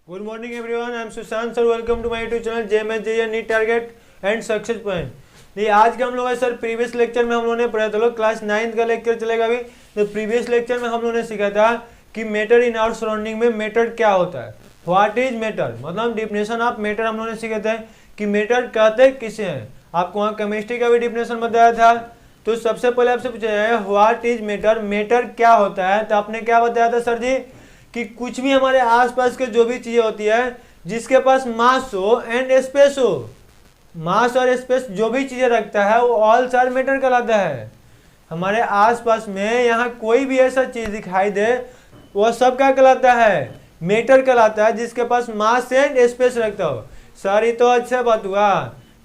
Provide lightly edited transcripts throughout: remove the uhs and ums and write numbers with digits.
Good morning everyone. I am Sushant sir. Welcome to my YouTube channel JMS NEET target and success point. नहीं, आज का हम लोग sir previous lecture में हम लोगों ने पढ़ा था लोग क्लास 9 का लेक्चर चलेगा अभी। तो प्रीवियस लेक्चर में हम लोगों ने सीखा था कि मैटर इन आवर सराउंडिंग में मैटर क्या होता है। व्हाट इज मैटर, मतलब डिफिनेशन ऑफ मैटर हम लोगों ने सीखे थे कि मैटर कहते किसे हैं। आपको वहाँ केमिस्ट्री का भी डिफिनेशन बताया था। तो सबसे पहले आपसे पूछा जाए व्हाट इज मैटर, मैटर क्या होता है। तो आपने क्या बताया था सर जी कि कुछ भी हमारे आसपास के जो भी चीजें होती है जिसके पास मास हो एंड स्पेस हो, मास और स्पेस जो भी चीजें रखता है वो ऑल सार मैटर कहलाता है। हमारे आसपास में यहाँ कोई भी ऐसा चीज दिखाई दे वो सब क्या कहलाता है, मैटर कहलाता है, जिसके पास मास एंड स्पेस रखता हो। सर ये तो अच्छा बात हुआ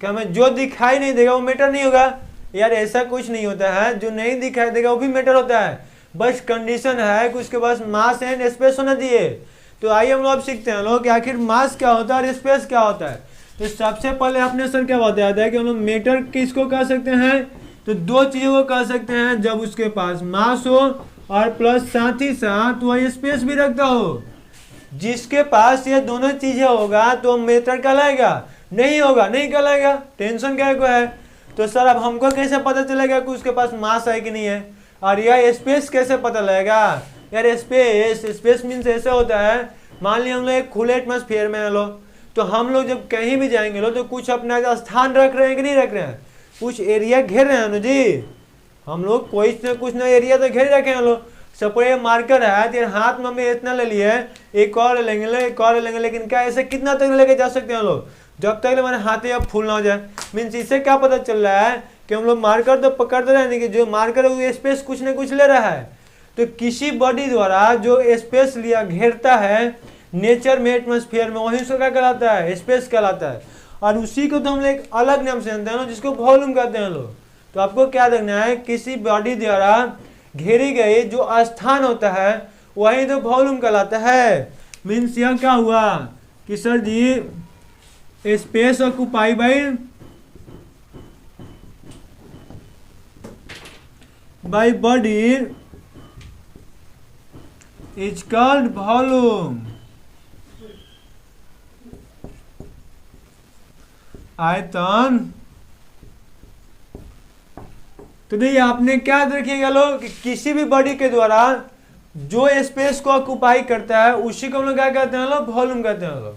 कि हमें जो दिखाई नहीं देगा वो मैटर नहीं होगा। यार ऐसा कुछ नहीं होता है, जो नहीं दिखाई देगा वो भी मैटर होता है, बस कंडीशन है कि उसके पास मास एंड स्पेस होना चाहिए। तो आइए हम लोग सीखते हैं लोग कि आखिर मास क्या होता है और स्पेस क्या होता है। तो सबसे पहले आपने सर क्या बताया था कि हम लोग मैटर किसको कह सकते हैं। तो दो चीजों को कह सकते हैं, जब उसके पास मास हो और प्लस साथ ही साथ वह स्पेस भी रखता हो। जिसके पास ये दोनों चीजें होगा तो मैटर कहलाएगा, नहीं होगा नहीं कहलाएगा। टेंशन क्या को है। तो सर अब हमको कैसे पता चलेगा कि उसके पास मास है कि नहीं है, और यह स्पेस कैसे पता लगेगा। यार स्पेस मीन्स ऐसे होता है, मान लिया हम लोग एक खुले एटमॉस्फेयर में लो, तो हम लोग जब कहीं भी जाएंगे लो तो कुछ अपना स्थान रख रहे हैं कि नहीं रख रहे हैं, कुछ एरिया घेर रहे हैं ना जी। हम लोग कुछ ना एरिया तो घेर रखे हैं लोग। सपोज ये मार्कर है तो हाथ में हमें इतना ले लिए, एक और लेंगे एक और लेंगे, लेकिन क्या ऐसे कितना तक लेके जा सकते हैं लोग, जब तक हमारे हाथ अब फूल ना हो जाए। मीन्स इससे क्या पता चल रहा है कि हम लोग मार्कर तो पकड़ते रहे, कि जो मार्कर है वो स्पेस कुछ न कुछ ले रहा है। तो किसी बॉडी द्वारा जो स्पेस लिया घेरता है नेचर में एटमॉस्फेयर में, वही उसको क्या कहलाता है, स्पेस कहलाता है। और उसी को तो हम लोग एक अलग नाम से जानते हैं जिसको वॉल्यूम कहते हैं लोग। तो आपको क्या देखना है, किसी बॉडी द्वारा घेरी गई जो स्थान होता है वही तो वॉल्यूम कहलाता है। मीन्स यह क्या हुआ कि sir ji space occupy by body is called volume। आयतन। तो नहीं, आपने क्या रखिएगा लोग कि किसी भी बॉडी के द्वारा जो स्पेस को ऑक्यूपाई करता है उसी को हम लोग क्या कहते हैं लोग, वॉल्यूम कहते हैं लोग।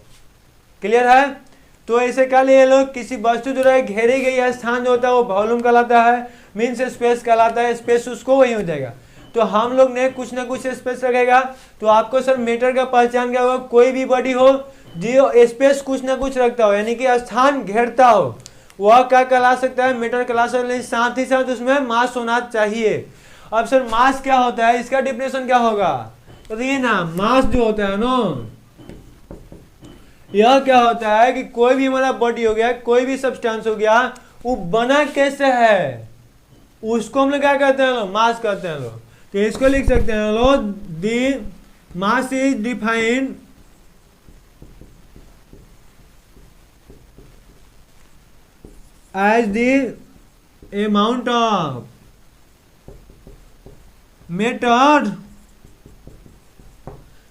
क्लियर है। तो ऐसे क्या लिए लोग, किसी वस्तु द्वारा घेरी गई स्थान जो होता है वो वॉल्यूम कहलाता है, मीन्स स्पेस कहलाता है। स्पेस उसको वही हो जाएगा। तो हम लोग ने कुछ ना कुछ स्पेस रखेगा। तो आपको सर मीटर का पहचान क्या होगा, कोई भी बॉडी हो जो स्पेस कुछ ना कुछ रखता हो यानी कि स्थान घेरता हो वह क्या कहला सकता है, मीटर कहला सकता है। साथ ही साथ उसमें मास होना चाहिए। अब सर मास क्या होता है, इसका डिफिनेशन क्या होगा। तो ये ना मास जो होता है ना, यह क्या होता है कि कोई भी हमारा बॉडी हो गया, कोई भी सब्सटेंस हो गया, वो बना कैसे है उसको हम लोग क्या कहते हैं लोग, मास कहते हैं लोग। तो इसको लिख सकते हैं लोग, the mass is defined as the amount of matter.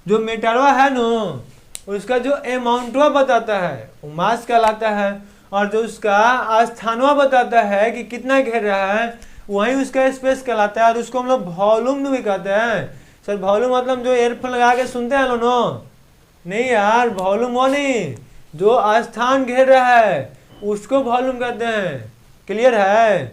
जो मैटरवा है ना उसका जो अमाउंटवा बताता है वो मास कहलाता है, और जो उसका स्थानवा बताता है कि कितना घेर रहा है वही उसका स्पेस कहलाता है। और उसको हम लोग वॉल्यूम भी कहते हैं। सर वॉल्यूम मतलब जो एयरफोन लगा के सुनते हैं लोग नो, नहीं यार वॉल्यूम वो नहीं, जो स्थान घेर रहा है उसको वॉल्यूम कहते हैं। क्लियर है।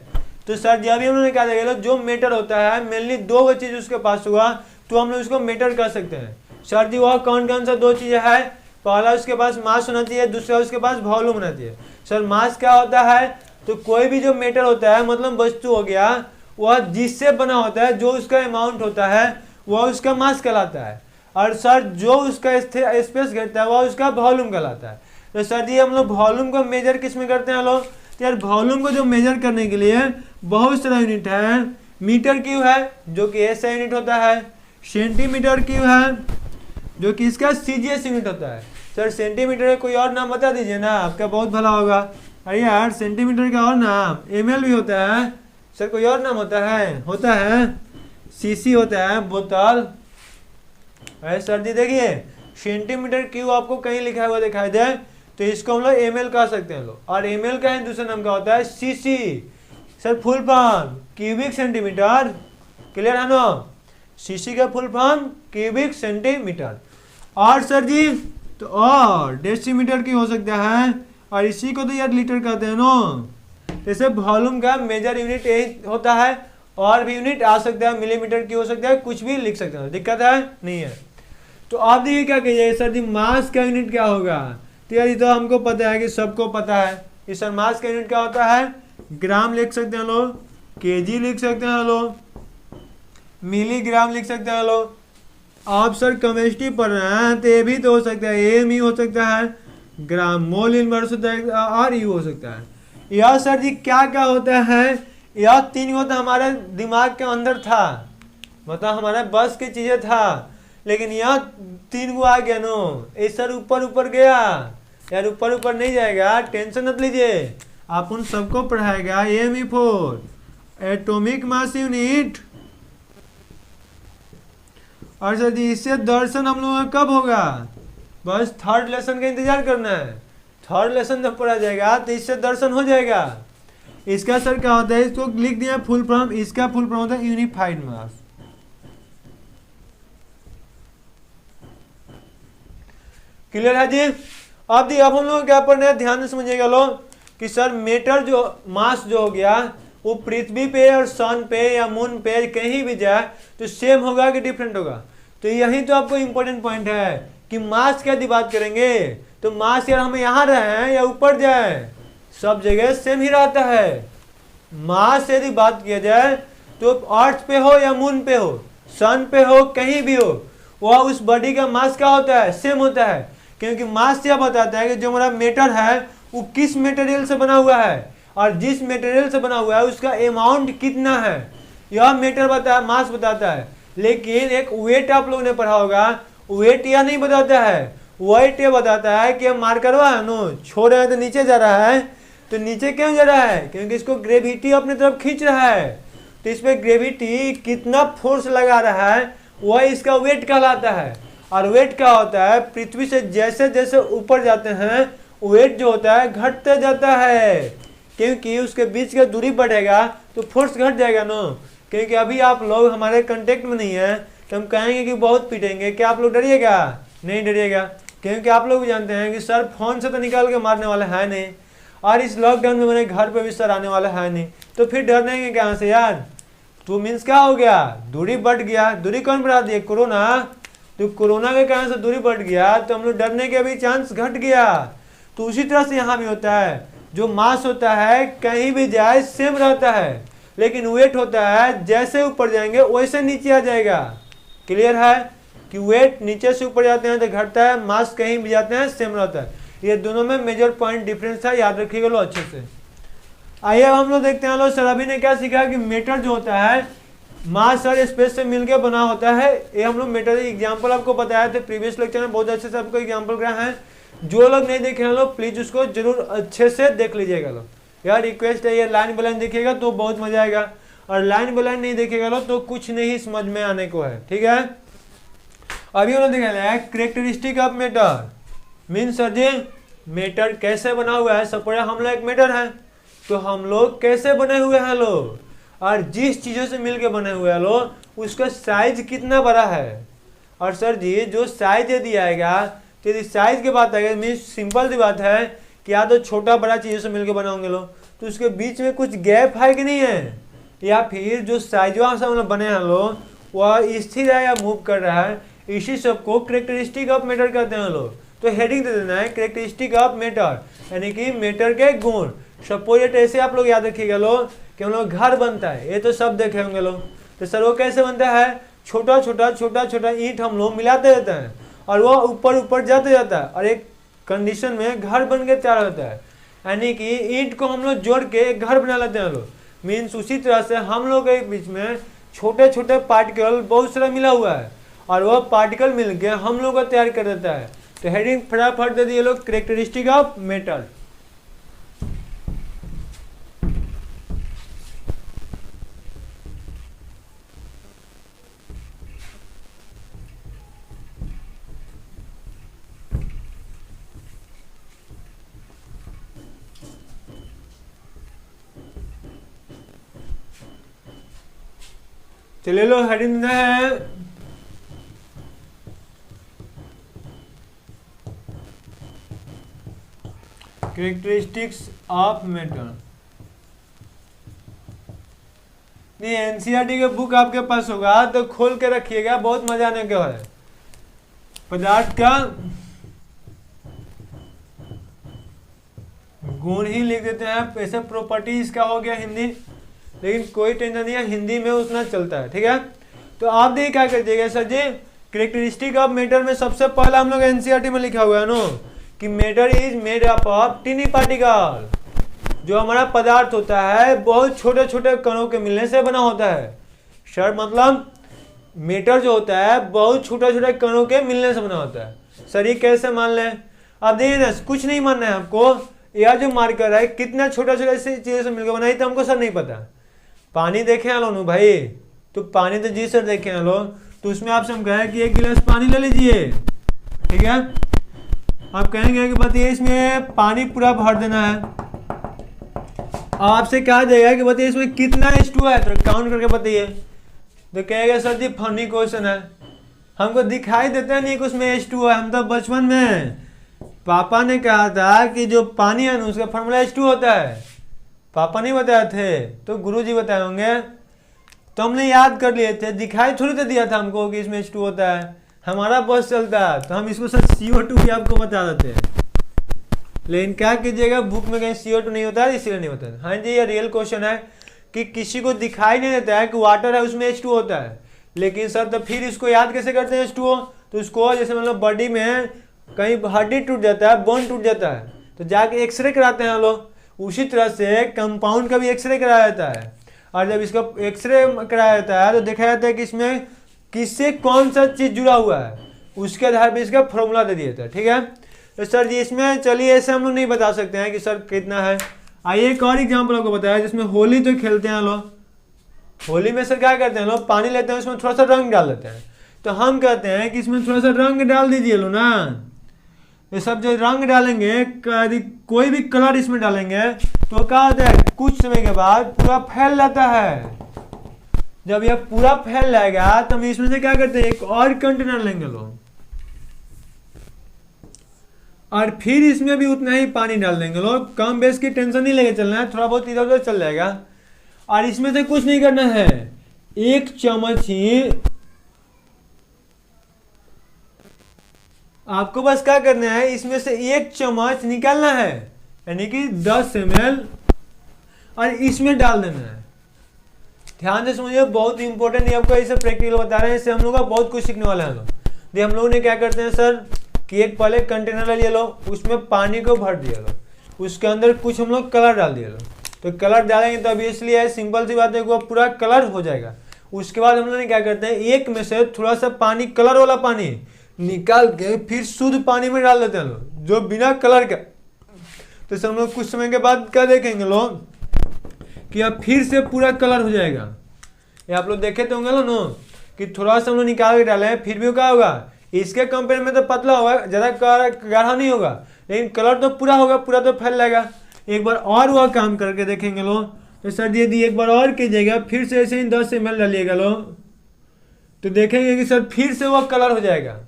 तो सर जब भी हम लोगों ने कहा था जो मैटर होता है मेनली दो चीज उसके पास हुआ तो हम लोग उसको मैटर कर सकते हैं। सर जी वह कौन कौन सा दो चीजें है, पहला उसके पास मास होना चाहिए, दूसरा उसके पास वॉल्यूम होना चाहिए। सर मास क्या होता है, तो कोई भी जो मैटर होता है मतलब वस्तु हो गया वह जिससे बना होता है, जो उसका अमाउंट होता है वह उसका मास कहलाता है। और सर जो उसका स्पेस घेरता है वह उसका वॉल्यूम कहलाता है। तो सर जी हम लोग वॉल्यूम को मेजर किस में करते हैं लोग। तो यार वॉल्यूम को जो मेजर करने के लिए बहुत सारा यूनिट है। मीटर क्यूब है जो कि ऐसा यूनिट होता है, सेंटीमीटर क्यूब है जो कि इसका सीजीएस यूनिट होता है। सर सेंटीमीटर का कोई और नाम बता दीजिए ना, आपका बहुत भला होगा। अरे यार सेंटीमीटर का और नाम एमएल भी होता है। सर कोई और नाम होता है सीसी होता है, बोतल। अरे सर जी देखिए सेंटीमीटर क्यूब आपको कहीं लिखा हुआ दिखाई दे तो इसको हम लोग एमएल कह सकते हैं लोग, और एमएल का दूसरा नाम क्या होता है CC. Sir full form cubic centimetre, clear है ना, सीसी का फुल फॉर्म क्यूबिक सेंटीमीटर। और सर जी तो और डेसीमीटर की हो सकता है, और इसी को तो यार लीटर कहते हैं ना। जैसे वॉल्यूम का मेजर यूनिट यही होता है, और भी यूनिट आ सकता है, मिलीमीटर की हो सकता है, कुछ भी लिख सकते हैं, दिक्कत है नहीं है। तो आप देखिए क्या कहिए सर जी मास का यूनिट क्या होगा, तो यार ये तो हमको पता है कि सबको पता है। इस सर मास का यूनिट क्या होता है, ग्राम लिख सकते हैं लोग, केजी लिख सकते हैं लोग, मिलीग्राम लिख सकते हैं लोग। आप सर केमिस्ट्री पढ़ रहे हैं तो ये भी तो हो सकता है, एम ही हो सकता है, ग्राम मोल इनवर्स होता है, और यू हो सकता है। यह सर जी क्या क्या होता है, यह तीन होता हमारे दिमाग के अंदर था, मतलब हमारे बस की चीजें था, लेकिन यह तीन को आ गया नो, ये सर ऊपर ऊपर गया यार, ऊपर ऊपर नहीं जाएगा, टेंशन मत लीजिए, आप उन सबको पढ़ाएगा। एम4 एटॉमिक मास यूनिट। और सर जी इससे दर्शन हम लोगों का कब होगा, बस थर्ड लेसन का इंतजार करना है, थर्ड लेसन जब पढ़ा जाएगा तो इससे दर्शन हो जाएगा। इसका सर क्या होता है, इसको लिख दिया फुल फॉर्म, इसका फुल फॉर्म होता है यूनिफाइड मास। क्लियर है जी। अब हम लोग क्या पढ़ना है, ध्यान से समझिएगा लोग कि सर मेटर जो मास जो हो गया वो पृथ्वी पे और सन पे या मून पे कहीं भी जाए तो सेम होगा कि डिफरेंट होगा। तो यही तो आपको इंपॉर्टेंट पॉइंट है कि मास की यदि बात करेंगे तो मास यार हम यहाँ रहे या ऊपर जाए सब जगह सेम ही रहता है। मास यदि बात किया जाए तो अर्थ पे हो या मून पे हो, सन पे हो, कहीं भी हो, वह उस बॉडी का मास क्या होता है, सेम होता है। क्योंकि मास यह बताता है कि जो हमारा मेटर है वो किस मटेरियल से बना हुआ है, और जिस मटेरियल से बना हुआ है उसका अमाउंट कितना है, यह मेटर मास बताता है। लेकिन एक वेट आप लोगों ने पढ़ा होगा, वेट यह नहीं बताता है, वेट ये बताता है कि मार्करवा है नो छोड़ रहे हैं तो नीचे जा रहा है, तो नीचे क्यों जा रहा है, क्योंकि इसको ग्रेविटी अपनी तरफ खींच रहा है, तो इस पे ग्रेविटी कितना फोर्स लगा रहा है वह इसका वेट कहलाता है। और वेट क्या होता है, पृथ्वी से जैसे जैसे ऊपर जाते हैं वेट जो होता है घटते जाता है, क्योंकि उसके बीच का दूरी बढ़ेगा तो फोर्स घट जाएगा ना। क्योंकि अभी आप लोग हमारे कांटेक्ट में नहीं है तो हम कहेंगे कि बहुत पीटेंगे, क्या आप लोग डरिएगा, नहीं डरिएगा, क्योंकि आप लोग भी जानते हैं कि सर फोन से तो निकाल के मारने वाला है नहीं, और इस लॉकडाउन में मेरे घर पे भी सर आने वाला है नहीं, तो फिर डरने कहाँ से यार। तो मीन्स क्या हो गया, दूरी बढ़ गया। दूरी कौन बढ़ा दिया, कोरोना, तो कोरोना के कारण से दूरी बढ़ गया तो हम लोग डरने के भी चांस घट गया। तो उसी तरह से यहाँ भी होता है, जो मास होता है कहीं भी जाए सेम रहता है, लेकिन वेट होता है जैसे ऊपर जाएंगे वैसे नीचे आ जाएगा। क्लियर है कि वेट नीचे से ऊपर जाते हैं तो घटता है, मास कहीं भी जाते हैं सेम रहता है। ये दोनों में मेजर पॉइंट डिफरेंस है, याद रखिएगा लो अच्छे से। आइए अब हम लोग देखते हैं, लोग सर अभी ने क्या सीखा कि मेटर जो होता है मास और स्पेस से मिलकर बना होता है। ये हम लोग मेटर एग्जांपल आपको बताया थे प्रीवियस लेक्चर में, बहुत अच्छे से आपको एग्जांपल करा है। जो लोग नहीं देखे हैं लोग प्लीज उसको जरूर अच्छे से देख लीजिएगा लोग, यार रिक्वेस्ट है, ये लाइन बाय लाइन देखिएगा तो बहुत मजा आएगा, और लाइन बाय लाइन नहीं देखेगा लोग तो कुछ नहीं समझ में आने को है, ठीक है। अभी उन्होंने देखा characteristic of matter, mean sir ji matter कैसे बना हुआ है। सपोज हम लोग एक मेटर है तो हम लोग कैसे बने हुए हैं लोग, और जिस चीजों से मिलके बने हुए हैं लोग उसका साइज कितना बड़ा है। और सर जी जो साइज यदि आएगा तो यदि साइज की बात आएगी मीन सिंपल सी बात है कि या तो छोटा बड़ा चीजों से मिलकर बना होंगे लोग, तो उसके बीच में कुछ गैप है कि नहीं है, या फिर जो साइजवा से हम लोग बने हैं लोग वह स्थिर है या मूव कर रहा है, इसी सब को कैरेक्टरिस्टिक ऑफ मेटर कहते हैं लोग। तो हेडिंग दे देना है कैरेक्टरिस्टिक ऑफ मेटर, यानी कि मेटर के गुण। सपोज ऐसे आप लोग याद रखिएगा लोग कि हम लोग घर बनता है, ये तो सब देखे होंगे लोग, तो सर वो कैसे बनता है, छोटा छोटा ईंट हम लोग मिलाते रहते हैं और वो ऊपर ऊपर जाते जाता है और एक कंडीशन में घर बन के तैयार होता है। यानी कि ईंट को हम लोग जोड़ के एक घर बना लेते हैं लोग, मीन्स उसी तरह से हम लोग के बीच में छोटे छोटे पार्टिकल बहुत सारा मिला हुआ है और वह पार्टिकल मिल के हम लोग को तैयार कर देता है। तो हेडिंग फटाफट दे दिए लोग कैरेक्टरिस्टिक ऑफ मेटर। चलिए लो हेडिंग है कैरेक्टरिस्टिक्स ऑफ मैटर। नहीं, एनसीईआरटी के बुक आपके पास होगा तो खोल के रखिएगा, बहुत मजा आने का है। पदार्थ का गुण ही लिख देते हैं, ऐसे प्रॉपर्टी इसका हो गया हिंदी, लेकिन कोई टेंशन नहीं है, हिंदी में उतना चलता है, ठीक है। तो आप देखिए क्या करिएगा sir ji, characteristic of matter में सबसे पहला हम लोग एनसीईआरटी में लिखा हुआ है नो कि matter is made up of टिनी particle. जो हमारा पदार्थ होता है बहुत छोटे छोटे कणों के मिलने से बना होता है। सर मतलब मैटर जो होता है बहुत छोटे छोटे कणों के मिलने से बना होता है। सर ये कैसे मान लें? अब देखिए ना, कुछ नहीं मानना है आपको, यह जो मार्कर है कितना छोटा छोटा ऐसी चीज़ों से मिलकर बनाई तो हमको सर नहीं पता। पानी देखे आलो नो भाई, तो पानी तो जी सर देखे आलो, तो उसमें आपसे हम कहें कि 1 गिलास पानी ले लीजिए, ठीक है। आप कहेंगे कि बताइए इसमें पानी पूरा भर देना है, आपसे कहा जाएगा कि बताइए इसमें कितना H2 है, तो काउंट करके बताइए। तो कहेगा सर जी फनी क्वेश्चन है, हमको दिखाई देता नहीं कि उसमें H2 है। हम तो बचपन में पापा ने कहा था कि जो पानी है ना उसका फॉर्मूला H2 होता है, पापा नहीं बताए थे तो गुरुजी बताए होंगे, तो हमने याद कर लिए थे, दिखाई थोड़ी तो दिया था हमको कि इसमें H2 होता है। हमारा बस चलता है तो हम इसको सर CO2 भी आपको बता देते हैं, लेकिन क्या कीजिएगा बुक में कहीं CO2 नहीं होता है इसलिए नहीं होता है। हाँ जी, ये रियल क्वेश्चन है कि किसी को दिखाई नहीं देता है कि वाटर है उसमें H2 होता है, लेकिन सर तो फिर इसको याद कैसे करते हैं H2O? तो उसको जैसे मतलब बॉडी में कहीं हड्डी टूट जाता है, बोन टूट जाता है, तो जाके एक्सरे कराते हैं हम लोग, उसी तरह से कंपाउंड का भी एक्सरे कराया जाता है। और जब इसका एक्सरे कराया जाता है तो देखा जाता है कि इसमें किससे कौन सा चीज़ जुड़ा हुआ है, उसके आधार पर इसका फॉर्मूला दे दिया जाता है, ठीक है। तो सर जी इसमें चलिए ऐसे हम लोग नहीं बता सकते हैं कि सर कितना है। आइए एक और एग्जाम्पल आपको बताया, जिसमें होली तो खेलते हैं लोग, होली में सर क्या करते हैं लोग, पानी लेते हैं उसमें थोड़ा सा रंग डाल देते हैं, तो हम कहते हैं कि इसमें थोड़ा सा रंग डाल दीजिए लो ना। ये सब जो रंग डालेंगे, यदि कोई भी कलर इसमें डालेंगे तो क्या होता है कुछ समय के बाद पूरा फैल जाता है। जब यह पूरा फैल जाएगा तो हम इसमें से क्या करते हैं एक और कंटेनर लेंगे लोग, और फिर इसमें भी उतना ही पानी डाल देंगे लोग। कम बेस की टेंशन नहीं लेके चलना है, थोड़ा बहुत इधर उधर चल जाएगा। और इसमें से कुछ नहीं करना है, 1 चम्मच ही आपको बस क्या करना है, इसमें से 1 चम्मच निकालना है, यानी कि 10 ml, और इसमें डाल देना है। ध्यान से समझिए, बहुत इंपॉर्टेंट है, आपको ऐसे प्रैक्टिकल बता रहे हैं, इससे हम लोग का बहुत कुछ सीखने वाला है लोग। देखिए हम लोगों ने क्या करते हैं सर कि एक पहले कंटेनर ले लिया लो, उसमें पानी को भर दिया लो, उसके अंदर कुछ हम लोग कलर डाल दिया लो। तो कलर डालेंगे तो अभी इसलिए सिंपल सी बात है वो पूरा कलर हो जाएगा। उसके बाद हम लोग क्या करते हैं एक में से थोड़ा सा पानी, कलर वाला पानी निकाल के फिर शुद्ध पानी में डाल देते हैं लोग, जो बिना कलर का। तो हम लोग कुछ समय के बाद क्या देखेंगे लोग कि अब फिर से पूरा कलर हो जाएगा। ये आप लोग देखे तो होंगे नो कि थोड़ा सा हम लोग निकाल के डाले, फिर भी क्या होगा, इसके कंपेयर में तो पतला होगा, ज़्यादा गाढ़ा नहीं होगा, लेकिन कलर तो पूरा होगा, पूरा तो फैल जाएगा। एक बार और वह काम करके देखेंगे लोग। तो सर यदि एक बार और कीजिएगा, फिर से ऐसे ही 10 ml डालिएगा लोग, तो देखेंगे कि सर फिर से वह कलर हो जाएगा।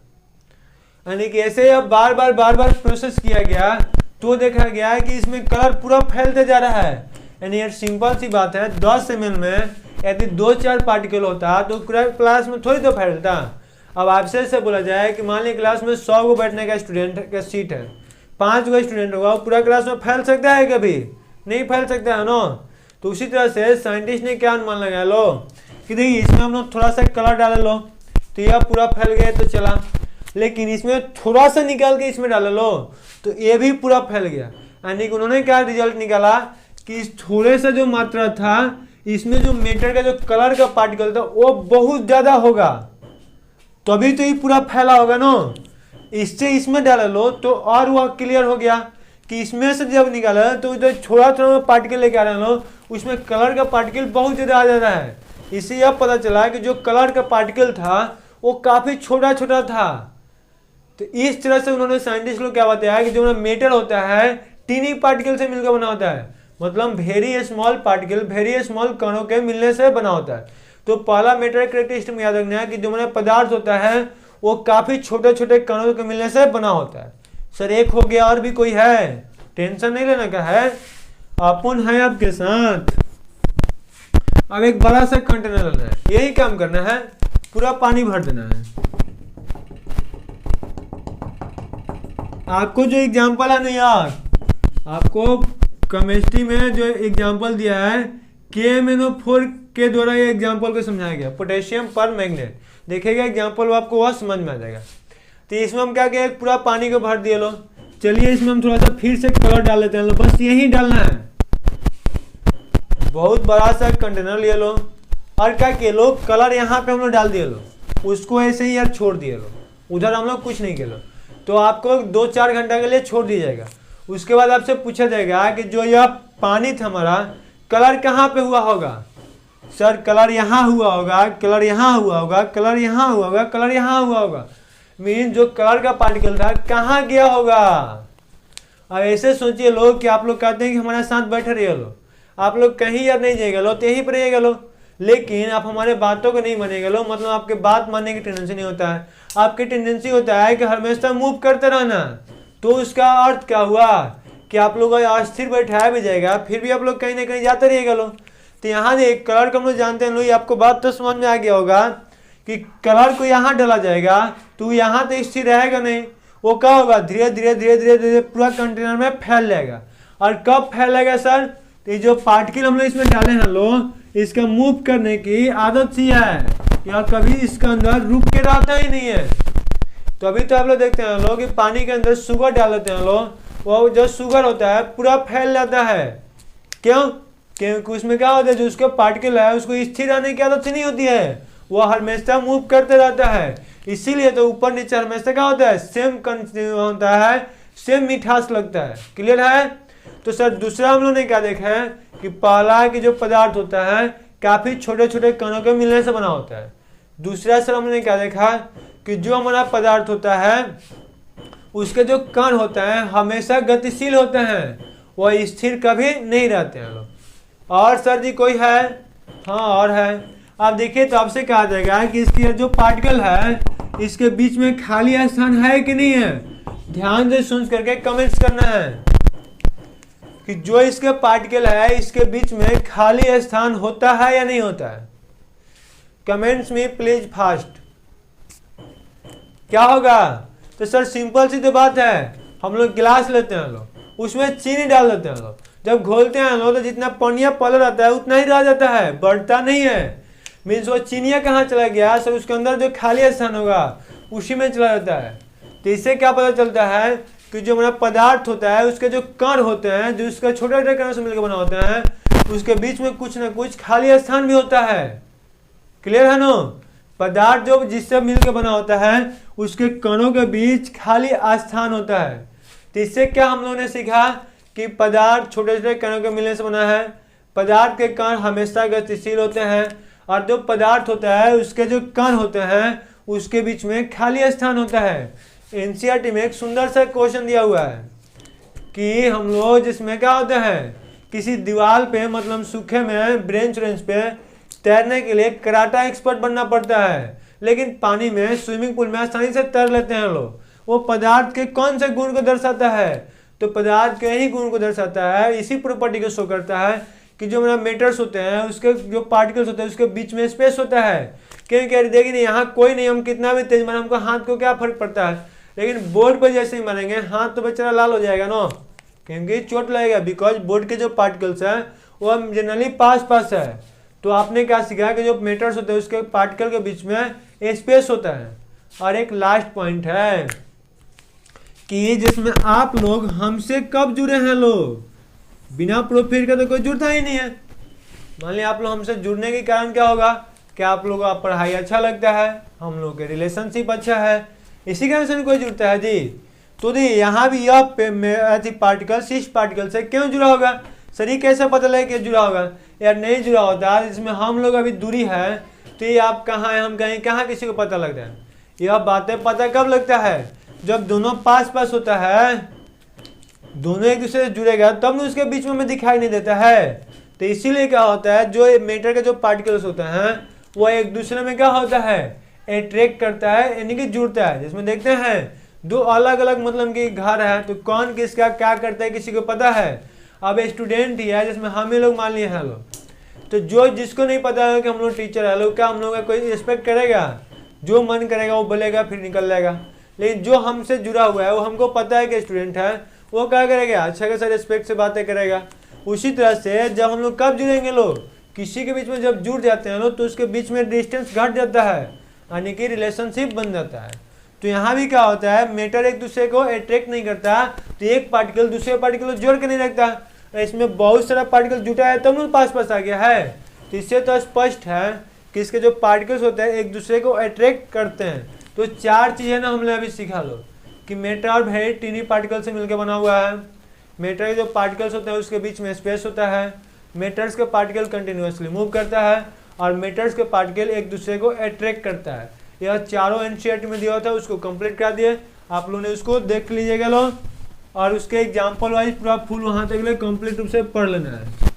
यानी कि ऐसे अब बार बार प्रोसेस किया गया तो देखा गया कि इसमें कलर पूरा फैलते जा रहा है। यानी यार सिंपल सी बात है, 10 ml में यदि 2-4 पार्टिकल होता तो पूरा क्लास में थोड़ी तो फैलता। अब आपसे से बोला जाए कि मान लीजिए क्लास में 100 को बैठने का स्टूडेंट का सीट है, 5 गो स्टूडेंट होगा, पूरा क्लास में फैल सकता है? कभी नहीं फैल सकता है ना। तो उसी तरह से साइंटिस्ट ने क्या अनुमान लगाया लो कि देखिए इसमें हम लोग थोड़ा सा कलर डाल लो तो यह पूरा फैल गया तो चला, लेकिन इसमें थोड़ा सा निकाल के इसमें डाल लो तो ये भी पूरा फैल गया। यानी कि उन्होंने क्या रिजल्ट निकाला कि इस थोड़े सा जो मात्रा था इसमें जो मैटर का जो कलर का पार्टिकल था वो बहुत ज्यादा होगा, तभी तो ये पूरा फैला होगा ना। इससे इसमें डाल लो तो और वह क्लियर हो गया कि इसमें से जब निकाला तो इधर थोड़ा थोड़ा पार्टिकल लेके आ रहे लो, उसमें कलर का पार्टिकल बहुत ज्यादा आ जाता है। इससे यह पता चला कि जो कलर का पार्टिकल था वो काफी छोटा छोटा था। तो इस तरह से उन्होंने साइंटिस्ट लोग क्या बताया कि जो मैटर होता है टीनी पार्टिकल से मिलकर बना होता है, मतलब very small particle, very small कणों के मिलने से बना होता है। तो पहला मैटर कैरेक्टरिस्टिक में याद रखना है कि जो हमारा पदार्थ होता है वो काफी छोटे छोटे कणों के मिलने से बना होता है। सर एक हो गया, और भी कोई है? टेंशन नहीं लेने का है, अपन है आपके साथ। अब एक बड़ा सा कंटेनर लेना है, यही काम करना है, पूरा पानी भर देना है। आपको जो एग्जांपल है ना यार, आपको केमिस्ट्री में जो एग्जांपल दिया है KMnO4 के द्वारा ये एग्जांपल को समझाया गया, पोटेशियम पर मैग्नेट। देखिएगा एग्जांपल आपको वह समझ में आ जाएगा। तो इसमें हम क्या किया, पूरा पानी को भर दिए लो। चलिए इसमें हम थोड़ा सा फिर से कलर डाल लेते हैं लो, बस यही डालना है। बहुत बड़ा सा कंटेनर ले लो और क्या किए लो, कलर यहाँ पे हम लोग डाल दिए लो, उसको ऐसे ही यार छोड़ दिए लो, उधर हम लोग कुछ नहीं किए लो। तो आपको 2-4 घंटा के लिए छोड़ दिया जाएगा। उसके बाद आपसे पूछा जाएगा कि जो यह पानी था हमारा, कलर कहाँ पे हुआ होगा? सर कलर यहाँ हुआ होगा, कलर यहाँ हुआ होगा, कलर यहाँ हुआ होगा, कलर यहाँ हुआ होगा। मीन जो कलर का पार्टिकल था कहाँ गया होगा? अब ऐसे सोचिए लोग कि आप लोग कहते हैं कि हमारे साथ बैठे रहिए लो, आप लोग कहीं यार नहीं जाएगा लो, तो यहीं पर रहिएगा लो, लेकिन आप हमारे बातों को नहीं मानेगा लो, मतलब आपके बात मानने की टेंडेंसी नहीं होता है, आपकी टेंडेंसी होता है कि हमेशा मूव करते रहना। तो उसका अर्थ क्या हुआ कि आप लोग अस्थिर बैठाया भी जाएगा, फिर भी आप लोग कहीं ना कहीं जाते रहिएगा लो। तो यहाँ देख कलर को हम लोग जानते हैं लो, ये आपको बात तो समझ में आ गया होगा कि कलर को यहाँ डाला जाएगा तो यहाँ तो स्थिर रहेगा नहीं, वो क्या होगा, धीरे धीरे धीरे धीरे धीरे पूरा कंटेनर में फैल जाएगा। और कब फैलेगा सर? तो ये जो पार्टिकल हम लोग इसमें डाले हैं लो, इसका मूव करने की आदत सी है, या कभी इसके अंदर रुक के रहता ही नहीं है। तो अभी तो आप लोग देखते हैं लोग कि पानी के अंदर शुगर डाल देते हैं लोग, वो जो शुगर होता है पूरा फैल जाता है। क्यों? क्योंकि उसमें क्या होता है, जो उसका पार्टिकल है उसको स्थिर रहने की आदत से नहीं होती है, वो हमेशा मूव करते रहता है। इसीलिए तो ऊपर नीचे हमेशा क्या होता है, सेम होता है, सेम मिठास लगता है। क्लियर है? तो सर दूसरा हम लोग ने क्या देखा है कि पहला कि जो पदार्थ होता है काफी छोटे छोटे कणों के मिलने से बना होता है। दूसरा सर हमने क्या देखा कि जो हमारा पदार्थ होता है उसके जो कण होते हैं हमेशा गतिशील होते हैं, वह स्थिर कभी नहीं रहते हैं लोग। और सर जी कोई है? हाँ और है। आप देखिए तो आपसे कहा जाएगा कि इसके जो पार्टिकल है इसके बीच में खाली स्थान है कि नहीं है? ध्यान से सुन करके कमेंट्स करना है कि जो इसके पार्टिकल है इसके बीच में खाली स्थान होता है या नहीं होता है। कमेंट्स में प्लीज फास्ट। क्या होगा? तो सर सिंपल सी तो बात है, हम लोग गिलास लेते हैं लोग, उसमें चीनी डाल देते हैं लोग, जब घोलते हैं लोग तो जितना पानिया पल रहता है उतना ही रह जाता है, बढ़ता नहीं है। मीन्स वो चीनिया कहाँ चला गया सर, उसके अंदर जो खाली स्थान होगा उसी में चला जाता है। तो इससे क्या पता चलता है कि जो हमारा पदार्थ होता है उसके जो कण होते हैं, जो उसका छोटे छोटे कणों से मिलकर बना होता है, उसके बीच में कुछ ना कुछ खाली स्थान भी होता है। क्लियर है नो? पदार्थ जो जिससे मिलकर बना होता है उसके कणों के बीच खाली स्थान होता है। तो इससे क्या हम लोगों ने सीखा कि पदार्थ छोटे छोटे कणों के मिलने से बना है, पदार्थ के कण हमेशा गतिशील होते हैं, और जो पदार्थ होता है उसके जो कण होते हैं उसके बीच में खाली स्थान होता है। एनसीईआरटी में एक सुंदर सा क्वेश्चन दिया हुआ है कि हम लोग जिसमें क्या होता है, किसी दीवार पे मतलब सूखे में ब्रेंच पे तैरने के लिए कराटा एक्सपर्ट बनना पड़ता है, लेकिन पानी में स्विमिंग पूल में आसानी से तैर लेते हैं लोग। वो पदार्थ के कौन से गुण को दर्शाता है? तो पदार्थ के ही गुण को दर्शाता है, इसी प्रॉपर्टी को शो करता है कि जो हमारा मेटर्स होते हैं उसके जो पार्टिकल्स होते हैं उसके बीच में स्पेस होता है। क्योंकि देखिए नहीं यहाँ कोई नहीं, हम कितना भी तेज मारे हमको हाथ को क्या फर्क पड़ता है, लेकिन बोर्ड पर जैसे ही मारेंगे हाथ तो बेचारा लाल हो जाएगा ना, क्योंकि चोट लगेगा, बिकॉज बोर्ड के जो पार्टिकल्स हैं वो जनरली पास है। तो आपने क्या सीखा कि जो मेटर्स होते हैं उसके पार्टिकल के बीच में स्पेस होता है। और एक लास्ट पॉइंट है कि जिसमें आप लोग हमसे कब जुड़े हैं लोग, बिना प्रोफाइल का तो कोई जुड़ता ही नहीं है। मान लिया आप लोग हमसे जुड़ने के कारण क्या होगा कि आप लोगों का पढ़ाई अच्छा लगता है, हम लोग के रिलेशनशिप अच्छा है, इसी कारण से कोई जुड़ता है जी। तो दी यहाँ भी यह पार्टिकल सिस पार्टिकल से क्यों जुड़ा होगा? सर ये कैसे पता लगे कि जुड़ा होगा? यार नहीं जुड़ा होता, इसमें हम लोग अभी दूरी है, तो ये आप कहाँ हैं हम कहीं, कहाँ किसी को पता लगता है? यह बातें पता कब लगता है? जब दोनों पास होता है, दोनों एक दूसरे से जुड़ेगा तब ना उसके बीच में दिखाई नहीं देता है। तो इसीलिए क्या होता है, जो मेटर के जो पार्टिकल्स होते हैं वो एक दूसरे में क्या होता है, अट्रैक्ट करता है, यानी कि जुड़ता है। जिसमें देखते हैं दो अलग अलग मतलब कि घर है, तो कौन किसका क्या करता है किसी को पता है। अब स्टूडेंट ही है, जिसमें हम ही लोग मान लिए हैं लोग, तो जो जिसको नहीं पता है कि हम लोग टीचर है लोग, क्या हम लोग का कोई रिस्पेक्ट करेगा? जो मन करेगा वो बोलेगा, फिर निकल जाएगा। लेकिन जो हमसे जुड़ा हुआ है, वो हमको पता है कि स्टूडेंट है, वो क्या करेगा, अच्छा खासा रिस्पेक्ट से बातें करेगा। उसी तरह से जब हम लोग कब जुड़ेंगे, लोग किसी के बीच में जब जुड़ जाते हैं लोग, तो उसके बीच में डिस्टेंस घट जाता है, यानी कि रिलेशनशिप बन जाता है। तो यहाँ भी क्या होता है, मैटर एक दूसरे को अट्रैक्ट नहीं करता, तो एक पार्टिकल दूसरे पार्टिकल को जोड़ के नहीं रखता। इसमें बहुत सारा पार्टिकल जुटा है तब पास पास आ गया है। तो इससे तो स्पष्ट है कि इसके जो पार्टिकल्स होते हैं एक दूसरे को अट्रैक्ट करते हैं। तो चार चीजें ना हमने अभी सीखा लो, कि मैटर और वेरी टीनी पार्टिकल से मिलकर बना हुआ है। मैटर के जो पार्टिकल्स होते हैं उसके बीच में स्पेस होता है। मैटर्स के पार्टिकल कंटिन्यूअसली मूव करता है, और मैटर्स के पार्टिकल एक दूसरे को अट्रैक्ट करता है। यह चारों एनसीईआरटी में दिया होता है, उसको कंप्लीट करा दिए आप लोगों ने, उसको देख लीजिएगा लो, और उसके एग्जाम्पल वाइज पूरा फुल वहां तक ले कंप्लीट रूप से पढ़ लेना है।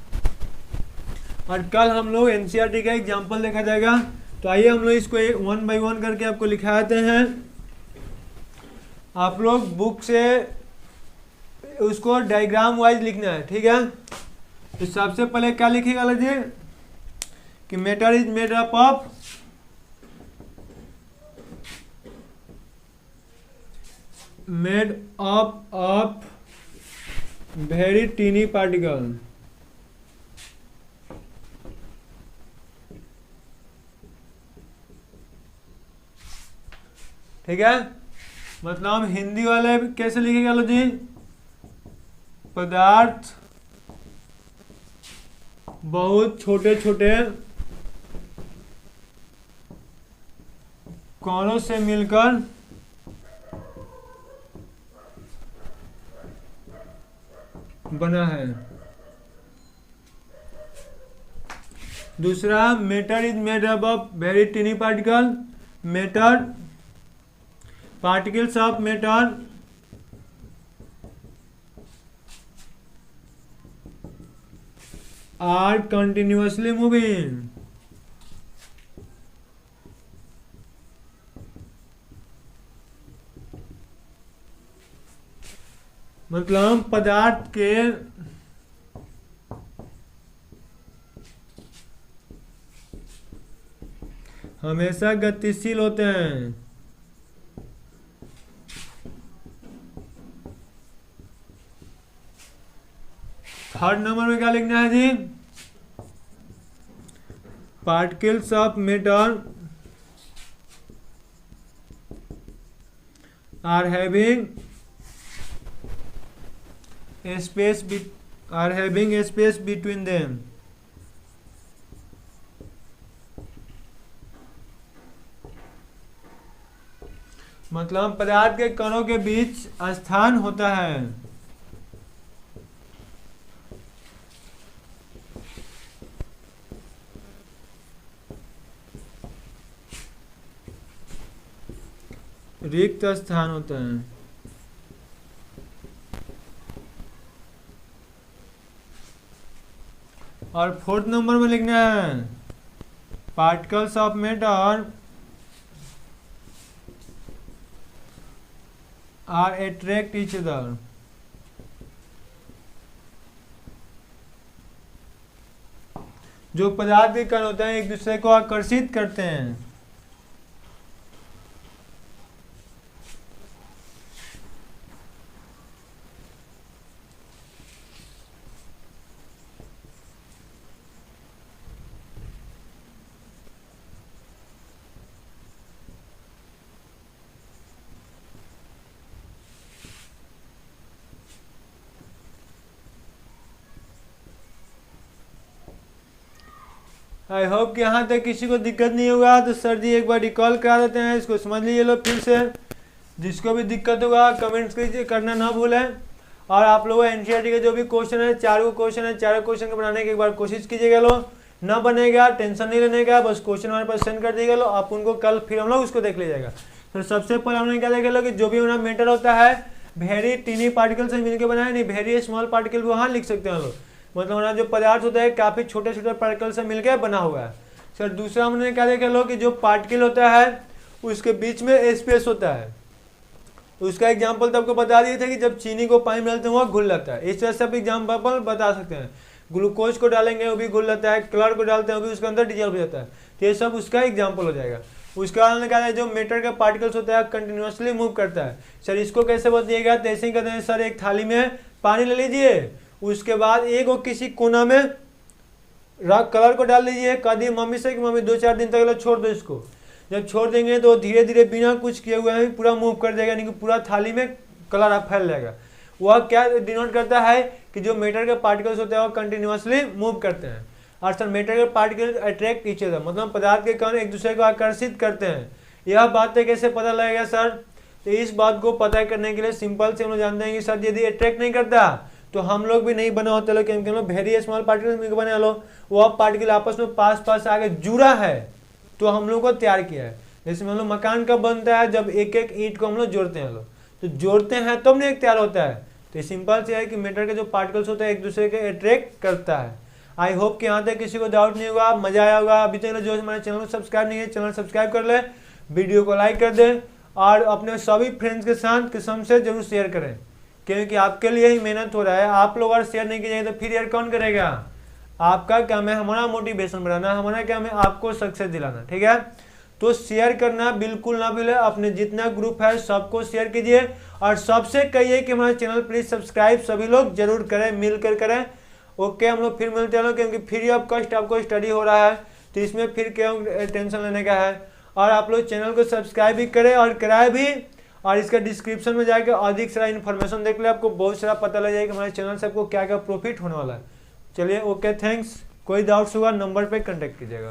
और कल हम लोग एनसीईआरटी का एग्जाम्पल देखा जाएगा। तो आइए हम लोग इसको 1 बाय 1 करके आपको लिखाते हैं। आप लोग बुक से उसको डायग्राम वाइज लिखना है, ठीक है। तो सबसे पहले क्या लिखेगा लीजिए कि matter is made up of very tiny particle. ठीक है, मतलब हिंदी वाले कैसे लिखेगा लो जी, पदार्थ बहुत छोटे छोटे कणों से मिलकर बना है। दूसरा, matter is made up of very tiny particle. Matter, particles of matter are continuously moving। मतलब पदार्थ के हमेशा गतिशील होते हैं। थर्ड नंबर में क्या लिखना है जी, particles of matter are having space between them. मतलब पदार्थ के कणों के बीच स्थान होता है। रिक्त स्थान होता है। और फोर्थ नंबर में लिखना है, particles of matter are attract each other. जो पदार्थ के कण होते हैं एक दूसरे को आकर्षित करते हैं। आई होप कि यहाँ तक किसी को दिक्कत नहीं होगा। तो सर जी एक बार रिकॉल करा देते हैं, इसको समझ लीजिए लोग फिर से। जिसको भी दिक्कत होगा कमेंट्स करना ना भूलें। और आप लोगों एनसीईआरटी के जो भी क्वेश्चन है, चारों क्वेश्चन के बनाने की एक बार कोशिश कीजिएगा लो। ना बनेगा टेंशन नहीं लेने का, बस क्वेश्चन हमारे पास सेंड कर दीजिएगा लो। आप उनको कल फिर हम लोग उसको देख लीजिएगा। तो सबसे पहले हमने क्या देखा लो कि जो भी हमारा मैटर होता है वेरी टीनी पार्टिकल से मिलकर बनाया, नहीं वेरी स्मॉल पार्टिकल वहाँ लिख सकते हैं लोग। मतलब हमारा जो पदार्थ होता है काफ़ी छोटे छोटे पार्टिकल से मिलकर बना हुआ है। सर दूसरा हमने क्या देखा लोग कि जो पार्टिकल होता है उसके बीच में स्पेस होता है। उसका एग्जाम्पल तो आपको बता दिए थे कि जब चीनी को पानी में डालते हैं वह घुल जाता है। इस तरह से आप एग्जाम्पल बता सकते हैं। ग्लूकोज को डालेंगे वो भी घुल जाता है, कलर को डालते हैं वो भी उसके अंदर डिजॉल्व हो जाता है। तो ये सब उसका एग्जाम्पल हो जाएगा। उसके बाद हमने कहा जो मैटर का पार्टिकल्स होता है कंटिन्यूसली मूव करता है। सर इसको कैसे बताइएगा? तो ऐसे ही कहते हैं सर एक थाली में पानी ले लीजिए, उसके बाद एक वो किसी कोना में कलर को डाल लीजिए, कह दिए मम्मी से कि मम्मी 2-4 दिन तक छोड़ दो इसको। जब छोड़ देंगे तो धीरे धीरे बिना कुछ किए हुए ही पूरा मूव कर देगा, यानी कि पूरा थाली में कलर आप फैल जाएगा। वह क्या डिनोट करता है कि जो मैटर के पार्टिकल्स होते हैं वो कंटिन्यूसली मूव करते हैं। और सर मैटर के पार्टिकल अट्रैक्ट ईच अदर, मतलब पदार्थ के कण एक दूसरे को आकर्षित करते हैं। यह बातें कैसे पता लगेगा सर? तो इस बात को पता करने के लिए सिंपल से हम लोग जानते हैं कि सर यदि अट्रैक्ट नहीं करता तो हम लोग भी नहीं बना होते लोग, क्योंकि हम लोग वेरी स्मॉल पार्टिकल बने लो। वह पार्टिकल आपस में पास आगे जुड़ा है तो हम लोग को तैयार किया है। जैसे हम लोग मकान कब बनता है? जब एक एक ईंट को हम लोग जोड़ते हैं लोग, तो जोड़ते हैं तब नहीं एक तैयार होता है। तो सिंपल से है कि मैटर के जो पार्टिकल्स होते हैं एक दूसरे के अट्रैक्ट करता है। आई होप कि यहाँ तक किसी को डाउट नहीं होगा, मजा आया होगा। अभी तक जो हमारे चैनल को सब्सक्राइब नहीं है चैनल सब्सक्राइब कर ले, वीडियो को लाइक कर दें और अपने सभी फ्रेंड्स के साथ किस्म से जरूर शेयर करें, क्योंकि आपके लिए ही मेहनत हो रहा है। आप लोग अगर शेयर नहीं कीजिएगा तो फिर यार कौन करेगा? आपका काम है हमारा मोटिवेशन बढ़ाना, हमारा काम है आपको सक्सेस दिलाना, ठीक है? तो शेयर करना बिल्कुल ना भूलें। अपने जितना ग्रुप है सबको शेयर कीजिए और सबसे कहिए कि हमारे चैनल प्लीज सब्सक्राइब सभी लोग जरूर करें, मिलकर करें। ओके, हम लोग फिर मिलते हैं, क्योंकि फ्री ऑफ कॉस्ट आपको स्टडी हो रहा है तो इसमें फिर क्यों टेंशन लेने का है। और आप लोग चैनल को सब्सक्राइब भी करें और कराए भी, और इसका डिस्क्रिप्शन में जाकर अधिक सारा इन्फॉर्मेशन देख ले, आपको बहुत सारा पता लग जाएगा कि हमारे चैनल से आपको क्या क्या प्रॉफिट होने वाला है। चलिए ओके, थैंक्स। कोई डाउट्स होगा नंबर पे कांटेक्ट कीजिएगा।